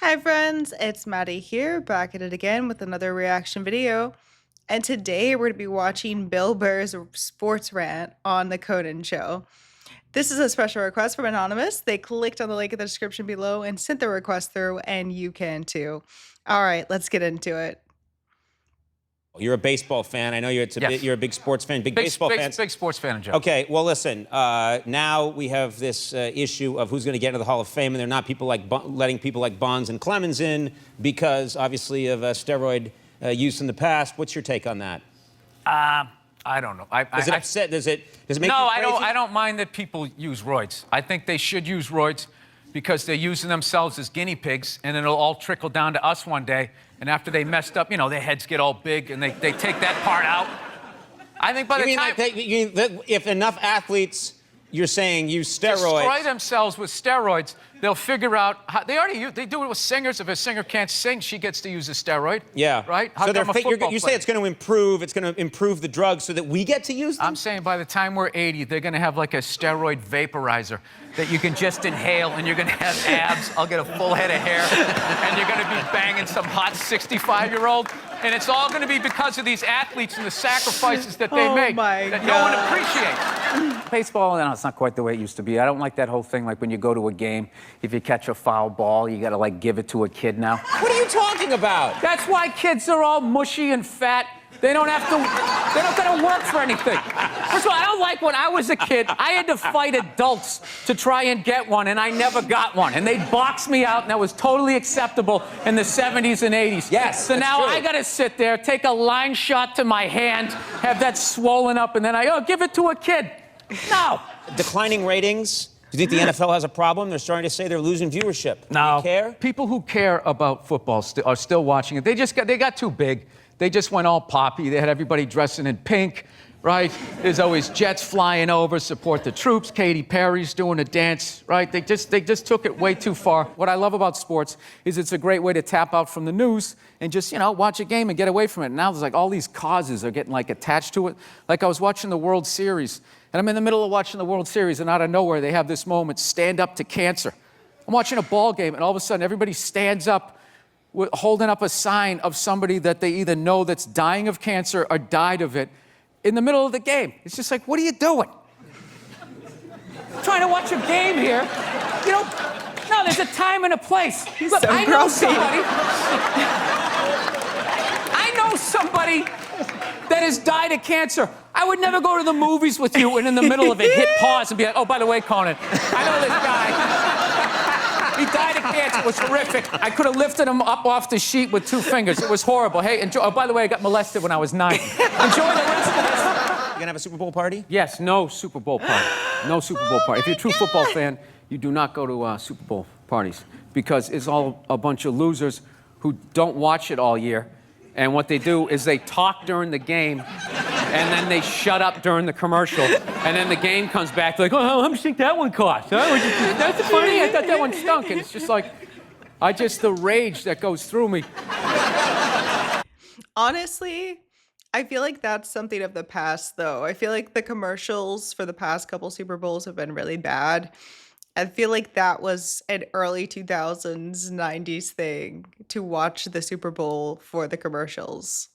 Hi friends, it's Maddie here, back at it again with another reaction video. And today we're going to be watching Bill Burr's sports rant on the Conan show. This is a special request from Anonymous. They clicked on the link in the description below and sent the request through, and you can too. All right, let's get into it. You're a baseball fan. I know you're a big sports fan. Big baseball fan. Big sports fan, Joe. Okay, well, listen. Now we have this issue of who's going to get into the Hall of Fame, and they're not people like letting people like Bonds and Clemens in because, obviously, of steroid use in the past. What's your take on that? I don't know. Does it upset? Does it make you crazy? I don't mind that people use roids. I think they should use roids because they're using themselves as guinea pigs, and it'll all trickle down to us one day. And after they messed up, you know, their heads get all big, and they take that part out. I think by the time... if enough athletes, you're saying, use steroids... Destroy themselves with steroids, they'll figure out... They do it with singers. If a singer can't sing, she gets to use a steroid. Yeah. Right? So you say it's going to improve the drugs so that we get to use them? I'm saying by the time we're 80, they're going to have like a steroid vaporizer that you can just inhale, and you're going to have abs. I'll get a full head of hair, and you're going to be banging some hot 65-year-old. And it's all going to be because of these athletes and the sacrifices that they make that no one appreciates. Baseball, no, it's not quite the way it used to be. I don't like that whole thing, like when you go to a game, if you catch a foul ball, you got to, like, give it to a kid now. What are you talking about? That's why kids are all mushy and fat. They don't gotta work for anything. First of all, I don't like when I was a kid, I had to fight adults to try and get one, and I never got one. And they'd box me out, and that was totally acceptable in the 70s and 80s. Yes, so now true. I gotta sit there, take a line shot to my hand, have that swollen up, and then give it to a kid. No. Declining ratings? Do you think the NFL has a problem? They're starting to say they're losing viewership. No. Do you care? People who care about football are still watching it. They got too big. They just went all poppy. They had everybody dressing in pink, right? There's always jets flying over, support the troops. Katy Perry's doing a dance, right? They just took it way too far. What I love about sports is it's a great way to tap out from the news and just, you know, watch a game and get away from it. And now there's like all these causes are getting like attached to it. Like I was watching the World Series, and I'm in the middle of watching the World Series, and out of nowhere they have this moment, stand up to cancer. I'm watching a ball game, and all of a sudden everybody stands up holding up a sign of somebody that they either know that's dying of cancer or died of it in the middle of the game. It's just like, what are you doing? Trying to watch a game here. You know, no, there's a time and a place. Look, so I know somebody. I know somebody that has died of cancer. I would never go to the movies with you and in the middle of it hit pause and be like, oh, by the way, Conan, I know this guy. He died of cancer. It was horrific. I could have lifted him up off the sheet with 2 fingers. It was horrible. Hey, enjoy. Oh, by the way, I got molested when I was 9. Enjoy the rest of this. You gonna have a Super Bowl party? Yes, no Super Bowl party. No Super Bowl party. If you're a true football fan, you do not go to Super Bowl parties because it's all a bunch of losers who don't watch it all year. And what they do is they talk during the game, and then they shut up during the commercial, and then the game comes back, like, oh, how much do you think that one cost? Huh? That's funny, I thought that one stunk. And it's just like, the rage that goes through me. Honestly, I feel like that's something of the past, though. I feel like the commercials for the past couple Super Bowls have been really bad. I feel like that was an early 2000s, 90s thing to watch the Super Bowl for the commercials.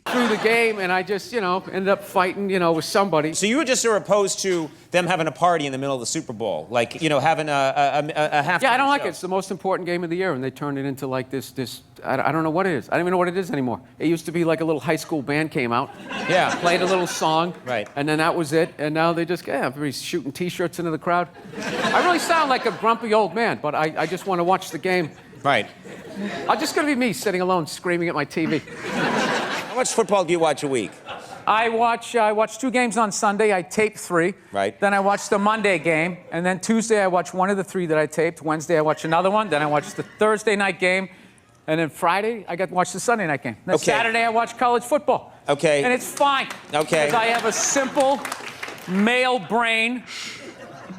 Through the game, and I just, you know, ended up fighting, you know, with somebody. So you just are opposed to them having a party in the middle of the Super Bowl, like, you know, having a halftime Yeah, I don't like show. it. It's the most important game of the year, and they turned it into like this. I don't know what it is. I don't even know what it is anymore. It used to be like a little high school band came out, Yeah. played a little song, Right. and then that was it. And now they just, everybody's shooting T-shirts into the crowd. I really sound like a grumpy old man, but I just want to watch the game. Right. I'm just gonna be me sitting alone, screaming at my TV. How much football do you watch a week? I watch 2 games on Sunday. I tape 3. Right. Then I watch the Monday game, and then Tuesday I watch one of the 3 that I taped. Wednesday I watch another one. Then I watch the Thursday night game, and then Friday I got to watch the Sunday night game. Then Saturday I watch college football. Okay. And it's fine. Okay. Because I have a simple male brain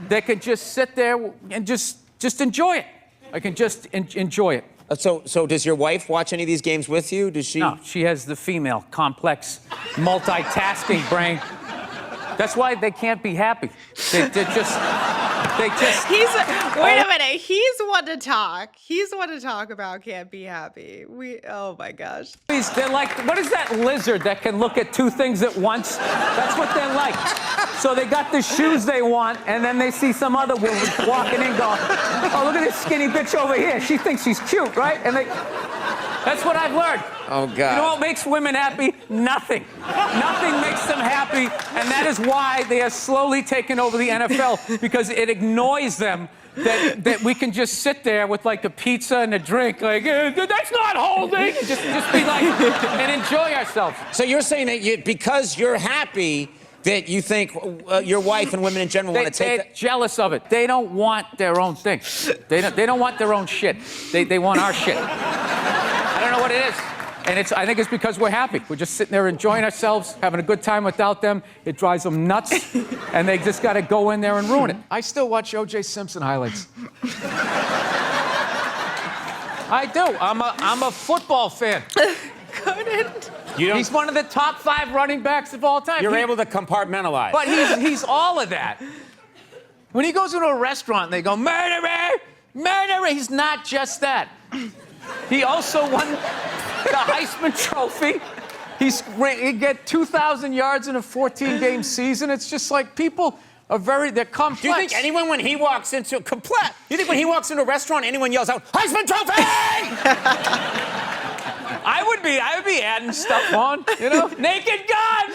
that can just sit there and just enjoy it. I can just enjoy it. So does your wife watch any of these games with you? Does she? No, she has the female, complex, multitasking brain. That's why they can't be happy. They're just... They just. Wait a minute. He's one to talk. He's one to talk about can't be happy. Oh my gosh. They're like, what is that lizard that can look at two things at once? That's what they're like. So they got the shoes they want, and then they see some other woman walking in going, oh, look at this skinny bitch over here. She thinks she's cute, right? And that's what I've learned. Oh, God. You know what makes women happy? Nothing. Nothing makes them happy, and that is why they are slowly taking over the NFL, because it annoys them that we can just sit there with like a pizza and a drink, like, that's not holding. Just be like, and enjoy ourselves. So you're saying that because you're happy, that you think your wife and women in general want to take They're jealous of it. They don't want their own thing. They don't want their own shit. They want our shit. I don't know what it is. And I think it's because we're happy. We're just sitting there enjoying ourselves, having a good time without them. It drives them nuts, and they just got to go in there and ruin it. I still watch O.J. Simpson highlights. I do. I'm a football fan. Couldn't. He's one of the top 5 running backs of all time. You're able to compartmentalize. But he's all of that. When he goes into a restaurant and they go, murderer, murderer, he's not just that. He also won the Heisman Trophy. He get 2,000 yards in a 14-game season. It's just like people are they're complex. Do you think anyone, when he walks into you think when he walks into a restaurant, anyone yells out, Heisman Trophy? I would be adding stuff on, you know? Naked gun,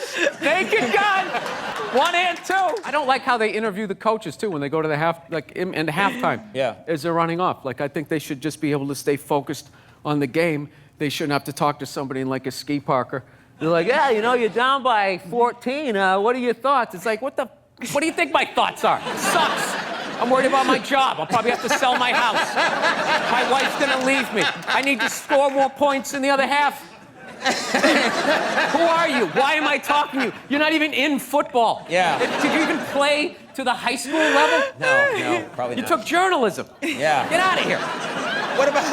1 and 2. I don't like how they interview the coaches too when they go to the in halftime. Yeah. As they're running off. Like, I think they should just be able to stay focused on the game. They shouldn't have to talk to somebody in like a ski parker. They're like, yeah, you know, you're down by 14. What are your thoughts? It's like, what do you think my thoughts are? It sucks. I'm worried about my job. I'll probably have to sell my house. My wife's gonna leave me. I need to score more points in the other half. Who are you? Why am I talking to you? You're not even in football. Yeah. Did you even play to the high school level? No, probably not. You took journalism. Yeah. Get out of here. What about...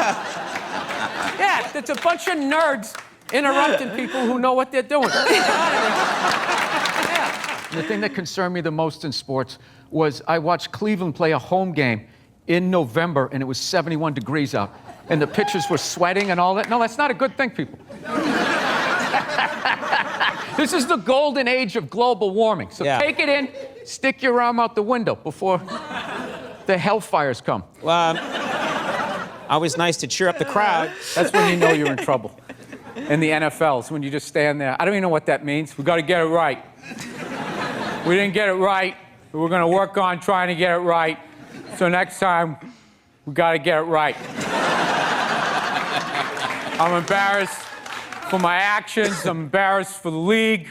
Yeah, it's a bunch of nerds interrupting people who know what they're doing. Get out of here. Yeah. The thing that concerned me the most in sports was I watched Cleveland play a home game in November, and it was 71 degrees out, and the pitchers were sweating and all that. No, that's not a good thing, people. This is the golden age of global warming. So take it in, stick your arm out the window before the hellfires come. Always nice to cheer up the crowd. That's when you know you're in trouble. In the NFL, it's when you just stand there. I don't even know what that means. We got to get it right. We didn't get it right. We're going to work on trying to get it right. So next time, we got to get it right. I'm embarrassed for my actions. I'm embarrassed for the league.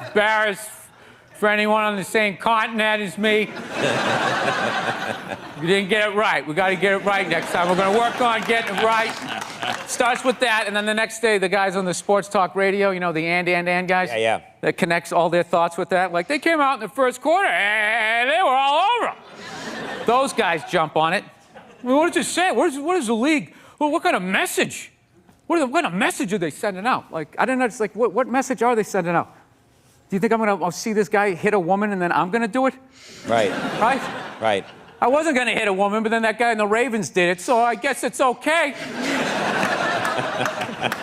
Embarrassed for anyone on the same continent as me. We didn't get it right. We got to get it right next time. We're going to work on getting it right. Starts with that, and then the next day, the guys on the sports talk radio, you know, the and guys. Yeah. That connects all their thoughts with that. Like, they came out in the first quarter, and they were all over. Those guys jump on it. Well, what does it say? What is the league? Well, what kind of message? What kind of message are they sending out? Like, I don't know. It's like, what message are they sending out? Do you think I'll see this guy hit a woman and then I'm going to do it? Right. Right? Right. I wasn't going to hit a woman, but then that guy in the Ravens did it, so I guess it's okay.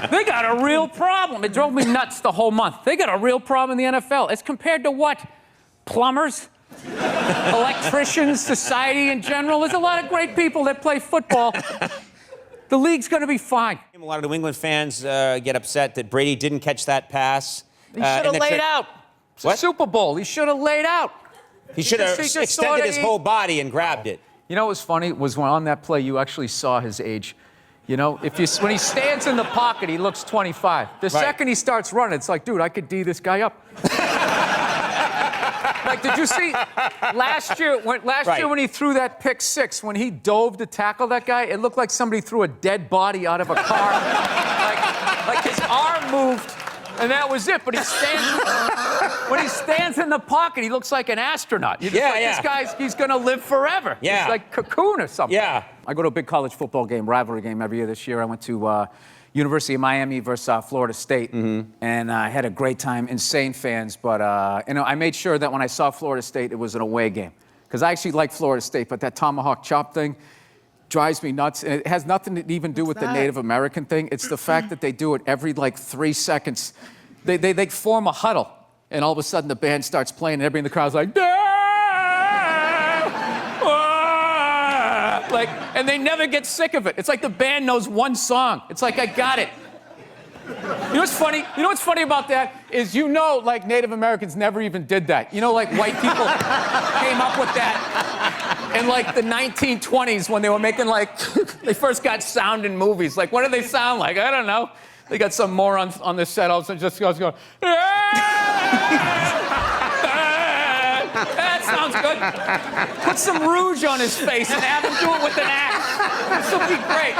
They got a real problem. It drove me nuts the whole month. They got a real problem in the NFL. As compared to what? Plumbers? Electricians? Society in general? There's a lot of great people that play football. The league's going to be fine. A lot of New England fans get upset that Brady didn't catch that pass. He should have laid out. It's a Super Bowl. He should have laid out. He should have extended his whole body and grabbed it. You know what was funny was when on that play you actually saw his age. You know, when he stands in the pocket, he looks 25. The second he starts running, it's like, dude, I could D this guy up. Like, did you see last year when he threw that pick six, when he dove to tackle that guy, it looked like somebody threw a dead body out of a car. like his arm moved. And that was it. But when he stands in the pocket, he looks like an astronaut. This guy's, he's going to live forever. Yeah. He's like Cocoon or something. Yeah. I go to a big college football game, rivalry game every year. This year I went to University of Miami versus Florida State. And I had a great time. Insane fans. But, I made sure that when I saw Florida State, it was an away game. because I actually like Florida State, but that tomahawk chop thing drives me nuts. And it has nothing to even do with the Native American thing. It's the fact that they do it every like 3 seconds. They form a huddle, and all of a sudden the band starts playing, and everybody in the crowd's like, like, and they never get sick of it. It's like the band knows one song. It's like, I got it. You know what's funny? You know what's funny about that is, like Native Americans never even did that. Like white people came up with that in like the 1920s when they were making like, they first got sound in movies. Like, what do they sound like? I don't know. They got some moron on the set all of a sudden just goes going, that sounds good. Put some rouge on his face and have him do it with an axe. This will be great.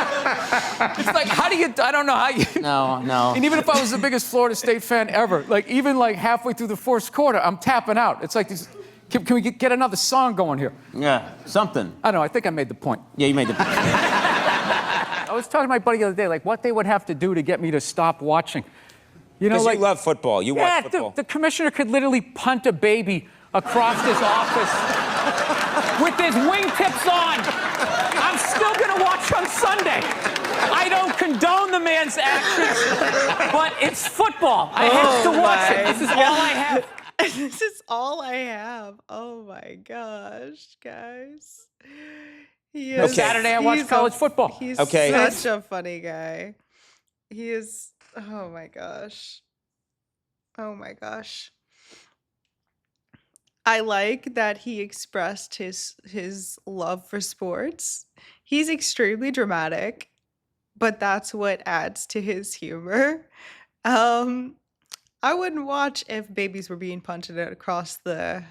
It's like, I don't know how you... No. And even if I was the biggest Florida State fan ever, like even like halfway through the first quarter, I'm tapping out. It's like, can we get another song going here? Yeah, something. I don't know, I think I made the point. Yeah, you made the point. I was talking to my buddy the other day, like what they would have to do to get me to stop watching. Because Like, you love football. You watch football. The commissioner could literally punt a baby across his office with his wingtips on. I'm still going to watch on Sunday. I don't condone the man's actions, but it's football. I have to watch it. This is all I have. This is all I have. Oh my gosh, guys. Saturday I watch college football. He's Okay. such a funny guy. He is, oh my gosh. Oh my gosh. I like that he expressed his love for sports. He's extremely dramatic, but that's what adds to his humor. I wouldn't watch if babies were being punted across the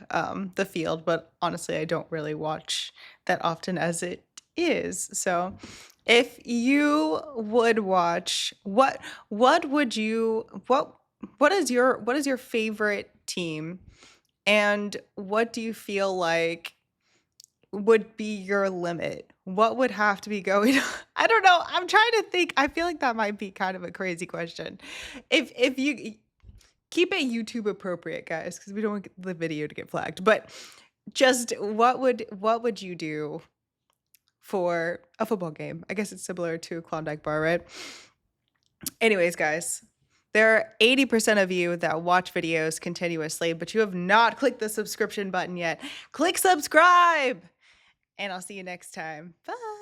field, but honestly, I don't really watch that often as it is. So, if you would watch, what is your favorite team, and what do you feel like would be your limit? What would have to be going on? I don't know. I'm trying to think. I feel like that might be kind of a crazy question. If you keep it YouTube appropriate, guys, because we don't want the video to get flagged. But just what would you do for a football game? I guess it's similar to a Klondike bar, right? Anyways, guys, there are 80% of you that watch videos continuously, but you have not clicked the subscription button yet. Click subscribe, and I'll see you next time. Bye.